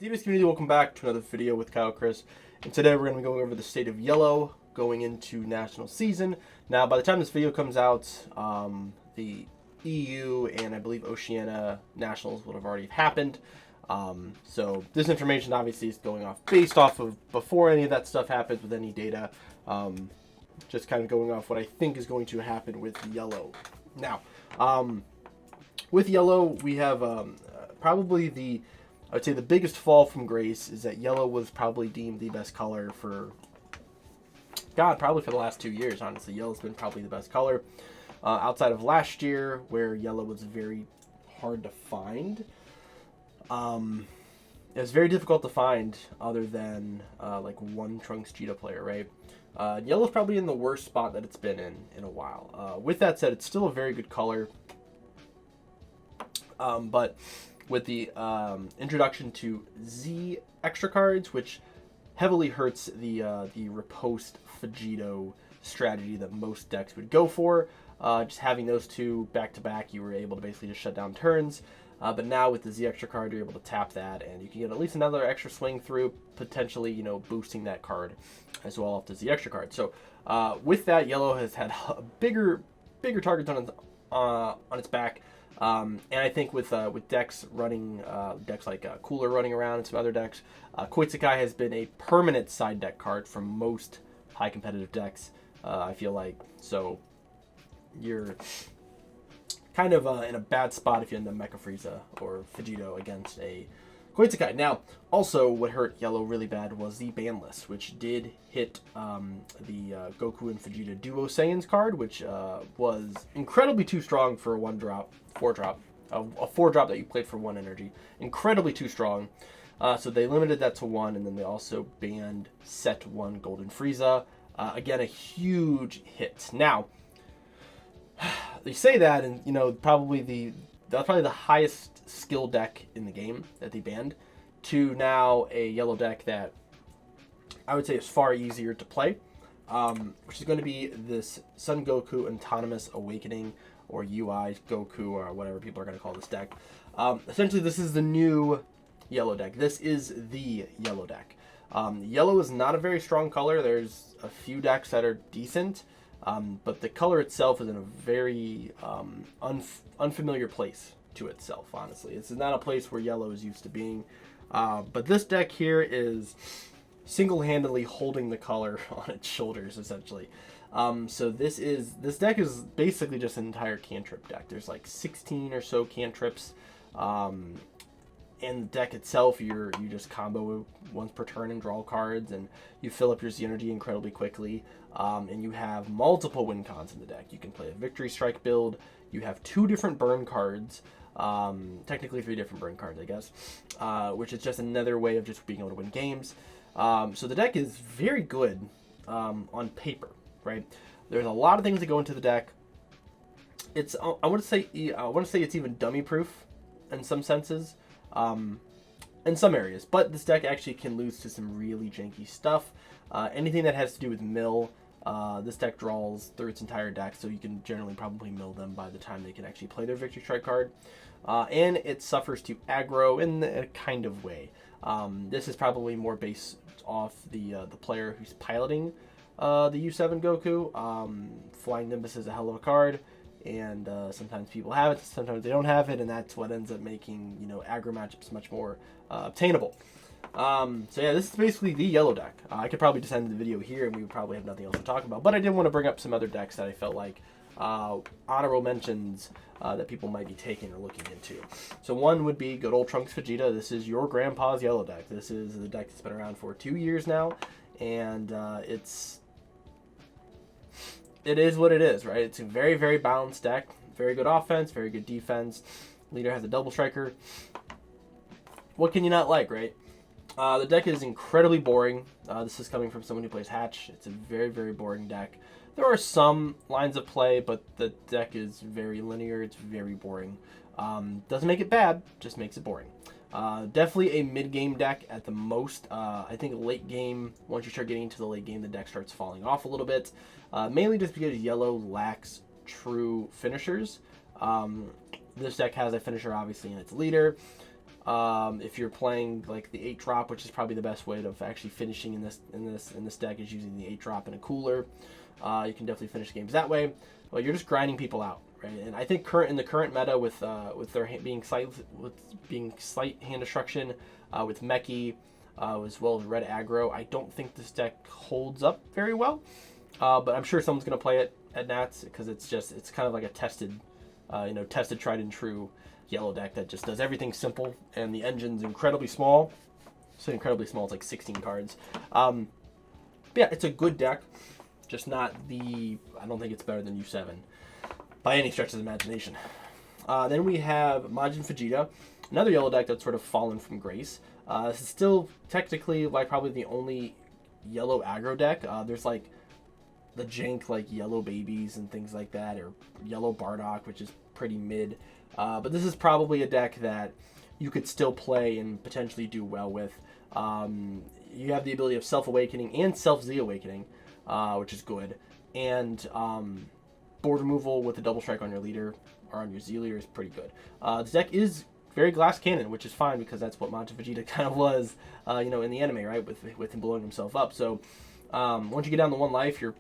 DBS community, welcome back to another video with Kaio Chris, and today we're going to be going over the state of yellow going into national season. Now, by the time this video comes out, the EU and I believe Oceania nationals would have already happened. So this information obviously is going off based off of before any of that stuff happens with any data. Just kind of going off what I think is going to happen with yellow. Now, with yellow, we have probably I would say the biggest fall from grace is that yellow was probably deemed the best color for, probably for the last 2 years, honestly. Yellow's been probably the best color. Outside of last year, where yellow was very hard to find. It was very difficult to find other than like one Trunks Cheetah player, right? Yellow's probably in the worst spot that it's been in a while. With that said, it's still a very good color. But with the introduction to Z extra cards, which heavily hurts the riposte Vegito strategy that most decks would go for. Just having those two back to back, you were able to basically just shut down turns. But now with the Z extra card, you're able to tap that, and you can get at least another extra swing through, potentially, you know, boosting that card as well off the Z extra card. So with that, yellow has had bigger targets on its back. And I think with decks running, decks like Cooler running around and some other decks, Koitsukai has been a permanent side deck card for most high competitive decks, I feel like. So you're kind of in a bad spot if you end up Mecha Frieza or Vegito against a Koitsukai. Now, also what hurt yellow really bad was the ban list, which did hit the Goku and Vegeta Duo Saiyans card, which was incredibly too strong for a 1-drop, 4-drop, a 4-drop that you played for 1 energy. Incredibly too strong. So they limited that to 1, and then they also banned Set 1 Golden Frieza. Again, a huge hit. Now, they say that, and you know, that's probably the highest skill deck in the game that they banned, to now a yellow deck that I would say is far easier to play, which is going to be this Son Goku Autonomous Awakening, or UI Goku, or whatever people are going to call this deck. Essentially, this is the new yellow deck. This is the yellow deck. Yellow is not a very strong color. There's a few decks that are decent. But the color itself is in a very unfamiliar place to itself, honestly. It's not a place where yellow is used to being. But this deck here is single-handedly holding the color on its shoulders, essentially. So this deck is basically just an entire cantrip deck. There's like 16 or so cantrips. And the deck itself, you just combo once per turn and draw cards, and you fill up your Z energy incredibly quickly. And you have multiple win cons in the deck. You can play a Victory Strike build. You have 2 different burn cards. Technically 3 different burn cards, I guess. Which is just another way of just being able to win games. So the deck is very good on paper, right? There's a lot of things that go into the deck. It's I want to say it's even dummy proof in some senses. In some areas, but this deck actually can lose to some really janky stuff. Anything that has to do with mill, this deck draws through its entire deck, so you can generally probably mill them by the time they can actually play their Victory Strike card. And it suffers to aggro in a kind of way. This is probably more based off the player who's piloting the U7 Goku. Flying Nimbus is a hell of a card. And sometimes people have it, sometimes they don't have it, and that's what ends up making, you know, aggro matchups much more obtainable. So yeah, this is basically the yellow deck. I could probably just end the video here, and we would probably have nothing else to talk about. But I did want to bring up some other decks that I felt like honorable mentions that people might be taking or looking into. So one would be good old Trunks Vegeta. This is your grandpa's yellow deck. This is the deck that's been around for 2 years now, and it is what it is, right? It's a very, very balanced deck. Very good offense, very good defense. Leader has a double striker. What can you not like, right? The deck is incredibly boring. This is coming from someone who plays Hatch. It's a very, very boring deck. There are some lines of play, but the deck is very linear. It's very boring. Doesn't make it bad, just makes it boring. Definitely a mid-game deck at the most. I think late game, once you start getting into the late game, the deck starts falling off a little bit. Mainly just because yellow lacks true finishers. This deck has a finisher obviously in its leader. If you're playing like the 8-drop, which is probably the best way of actually finishing in this deck, is using the 8-drop in a cooler. You can definitely finish games that way. Well, you're just grinding people out, right? And I think in the current meta with their being slight hand destruction, with Meki, as well as red aggro, I don't think this deck holds up very well. But I'm sure someone's gonna play it at Nats because it's kind of like a tested, tried and true yellow deck that just does everything simple, and the engine's incredibly small. So incredibly small, it's like 16 cards. But yeah, it's a good deck, just not I don't think it's better than U7 by any stretch of the imagination. Then we have Majin Vegeta, another yellow deck that's sort of fallen from grace. This is still technically like probably the only yellow aggro deck. There's like the jank like yellow babies and things like that, or yellow Bardock, which is pretty mid. But this is probably a deck that you could still play and potentially do well with. You have the ability of Self-Awakening and Self-Z-Awakening, which is good. And board removal with a double strike on your leader or on your Z leader is pretty good. This deck is very glass cannon, which is fine because that's what Majin Vegeta kind of was, in the anime, right? With him blowing himself up. So once you get down to 1 life, you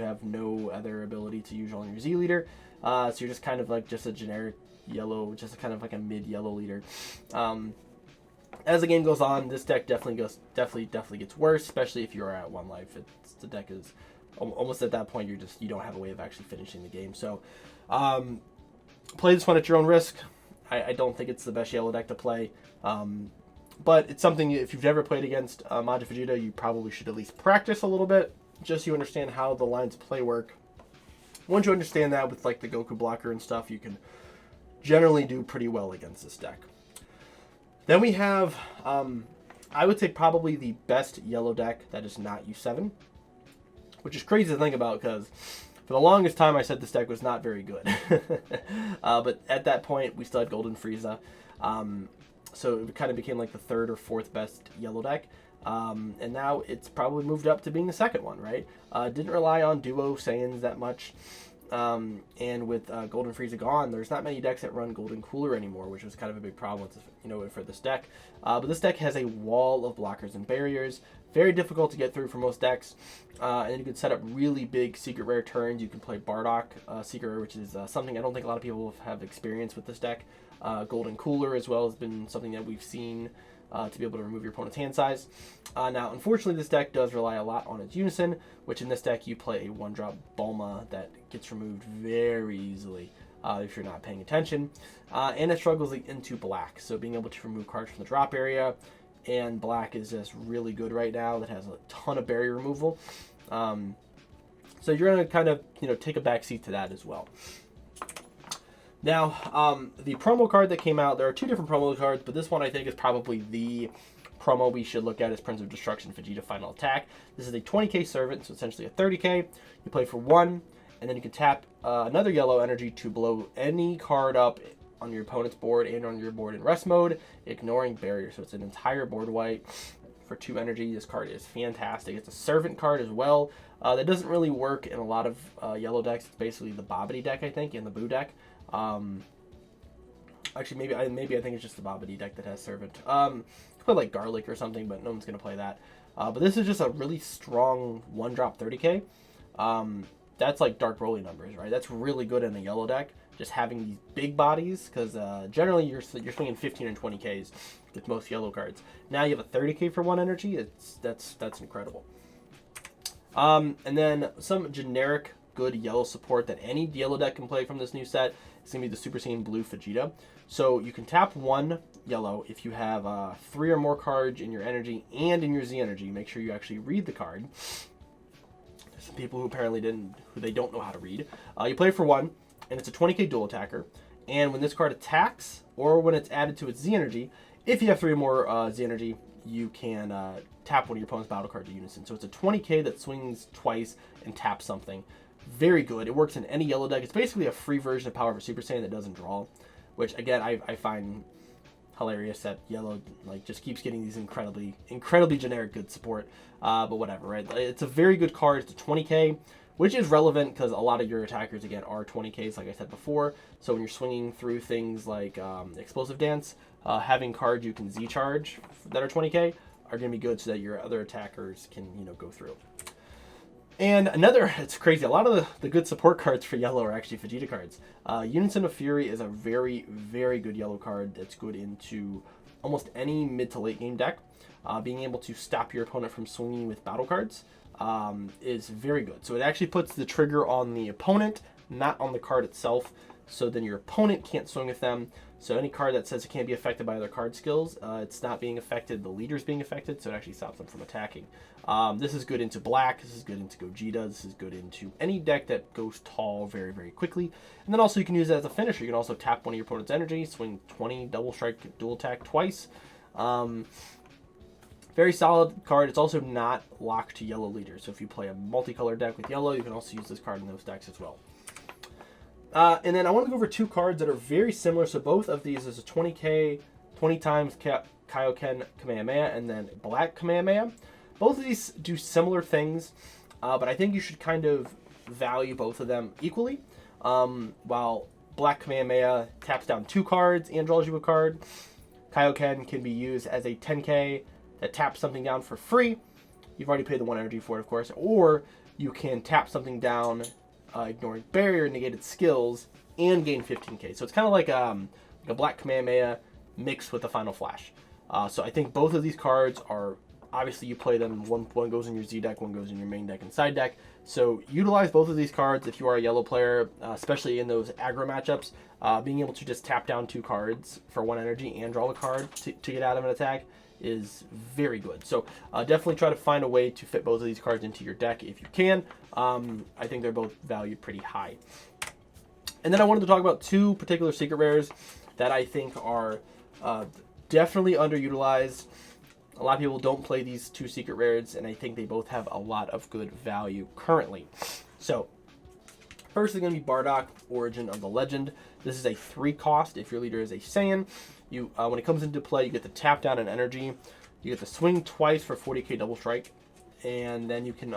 have no other ability to use on your Z leader. So you're just kind of like just a generic yellow, just kind of like a mid yellow leader. As the game goes on, this deck definitely gets worse, especially if you're at 1 life. The deck is almost at that point you don't have a way of actually finishing the game. So play this one at your own risk. I don't think it's the best yellow deck to play, but it's something, if you've never played against Majin Vegeta, you probably should at least practice a little bit, just so you understand how the lines of play work. Once you understand that with like the Goku blocker and stuff, you can generally do pretty well against this deck. Then we have, I would say probably the best yellow deck that is not U7, which is crazy to think about because for the longest time I said this deck was not very good. But at that point we still had Golden Frieza, so it kind of became like the 3rd or 4th best yellow deck. And now it's probably moved up to being the 2nd one, right? Didn't rely on duo Saiyans that much. And with Golden Frieza gone, there's not many decks that run Golden Cooler anymore, which was kind of a big problem with, for this deck. But this deck has a wall of blockers and barriers. Very difficult to get through for most decks. And you can set up really big secret rare turns. You can play Bardock secret rare, which is something I don't think a lot of people have experience with this deck. Golden Cooler as well has been something that we've seen to be able to remove your opponent's hand size. Now, unfortunately, this deck does rely a lot on its Unison, which in this deck you play a 1-drop Bulma that gets removed very easily if you're not paying attention. And it struggles into black, so being able to remove cards from the drop area, and black is just really good right now. That has a ton of barrier removal. So you're going to kind of take a backseat to that as well. Now, the promo card that came out, there are 2 different promo cards, but this one I think is probably the promo we should look at as Prince of Destruction Vegeta Final Attack. This is a 20k servant, so essentially a 30k. You play for 1, and then you can tap another yellow energy to blow any card up on your opponent's board and on your board in rest mode, ignoring barrier. So it's an entire board wipe for 2 energy. This card is fantastic. It's a servant card as well. That doesn't really work in a lot of yellow decks. It's basically the Babidi deck, I think, and the Boo deck. Actually, maybe I think it's just the Babidi deck that has servant. You could play like Garlic or something, but no one's gonna play that. But this is just a really strong 1-drop 30k. That's like Dark Broly numbers, right? That's really good in a yellow deck. Just having these big bodies, because generally you're swinging 15 and 20ks with most yellow cards. Now you have a 30k for 1 energy. That's incredible. And then some generic good yellow support that any yellow deck can play from this new set is going to be the Super Saiyan Blue Vegeta. So you can tap 1 yellow if you have 3 or more cards in your energy and in your Z energy. Make sure you actually read the card. There's some people who apparently they don't know how to read. You play for 1, and it's a 20k dual attacker. And when this card attacks, or when it's added to its Z energy, if you have 3 or more Z energy, you can tap one of your opponent's battle cards to Unison. So it's a 20k that swings twice and taps something. Very good. It works in any yellow deck. It's basically a free version of Power of a Super Saiyan that doesn't draw, which again I find hilarious that yellow like just keeps getting these incredibly generic good support. But whatever, right? It's a very good card. It's a 20k, which is relevant because a lot of your attackers again are 20ks, like I said before. So when you're swinging through things like explosive dance, having cards you can Z charge that are 20k are going to be good so that your other attackers can go through. And it's crazy, a lot of the good support cards for yellow are actually Vegeta cards. Unison of Fury is a very, very good yellow card that's good into almost any mid to late game deck. Being able to stop your opponent from swinging with battle cards is very good. So it actually puts the trigger on the opponent, not on the card itself. So then your opponent can't swing with them. So any card that says it can't be affected by other card skills, it's not being affected, the leader's being affected, so it actually stops them from attacking. This is good into black, this is good into Gogeta, this is good into any deck that goes tall very, very quickly. And then also you can use it as a finisher. You can also tap one of your opponent's energy, swing 20, double strike, dual attack twice. Very solid card. It's also not locked to yellow leaders. So if you play a multicolored deck with yellow, you can also use this card in those decks as well. And then I want to go over two cards that are very similar. So both of these is a 20k, 20 times Kaio Kamehameha, and then Black Kamehameha. Both of these do similar things, but I think you should kind of value both of them equally. While Black Kamehameha taps down 2 cards and draws you a card, Kaio can be used as a 10k that taps something down for free. You've already paid the 1 energy for it, of course. Or you can tap something down, ignoring barrier, negated skills, and gain 15k. So it's kind of like a Black Kamehameha mixed with the Final Flash. So I think both of these cards are, obviously you play them, one goes in your Z deck, one goes in your main deck and side deck. So utilize both of these cards if you are a yellow player, especially in those aggro matchups. Being able to just tap down 2 cards for 1 energy and draw a card to get out of an attack is very good. So definitely try to find a way to fit both of these cards into your deck if you can. I think they're both valued pretty high. And then I wanted to talk about 2 particular secret rares that I think are definitely underutilized. A lot of people don't play these 2 secret rares, and I think they both have a lot of good value currently. So first is going to be Bardock, Origin of the Legend. This is a 3 cost if your leader is a Saiyan. You when it comes into play, you get the tap down and energy. You get the swing twice for 40k double strike, and then you can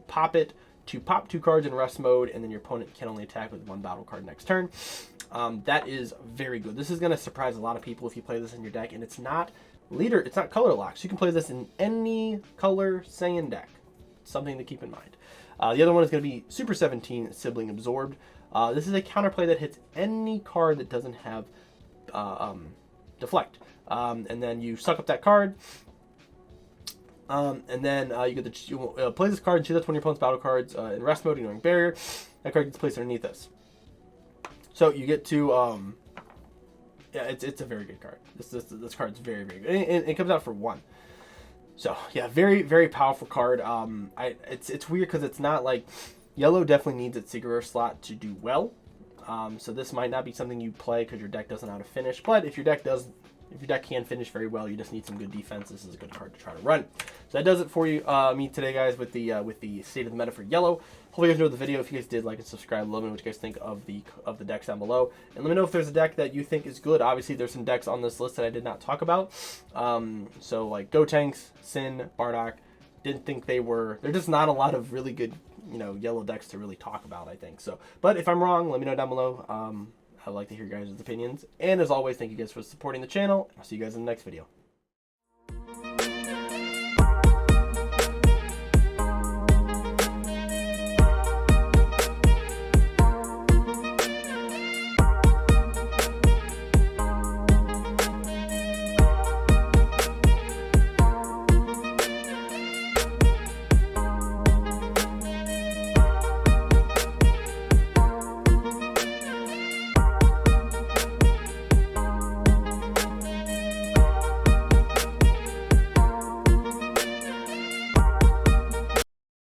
pop it to pop 2 cards in rest mode, and then your opponent can only attack with 1 battle card next turn. That is very good. This is going to surprise a lot of people if you play this in your deck, and it's not color locked. So you can play this in any color Saiyan deck. Something to keep in mind. The other one is going to be Super 17 Sibling Absorbed. This is a counterplay that hits any card that doesn't have deflect, and then you suck up that card, and then you get to play this card and choose one of your opponent's battle cards in rest mode, ignoring barrier. That card gets placed underneath this. So you get to yeah, it's a very good card. This card's very, very good. And it comes out for 1. So yeah, very, very powerful card. It's weird because it's not like yellow definitely needs its secret rare slot to do well. So this might not be something you play because your deck doesn't know how to finish. But if your deck can finish very well, you just need some good defense. This is a good card to try to run. So that does it for you, me today, guys, with the state of the meta for yellow. Hope you guys enjoyed the video. If you guys did, like and subscribe. Let me know what you guys think of the decks down below, and let me know if there's a deck that you think is good. Obviously, there's some decks on this list that I did not talk about. So like Gotenks, Sin, Bardock. Didn't think they were. There's just not a lot of really good, yellow decks to really talk about, I think. So, but if I'm wrong, let me know down below. I'd like to hear your guys' opinions. And as always, thank you guys for supporting the channel. I'll see you guys in the next video.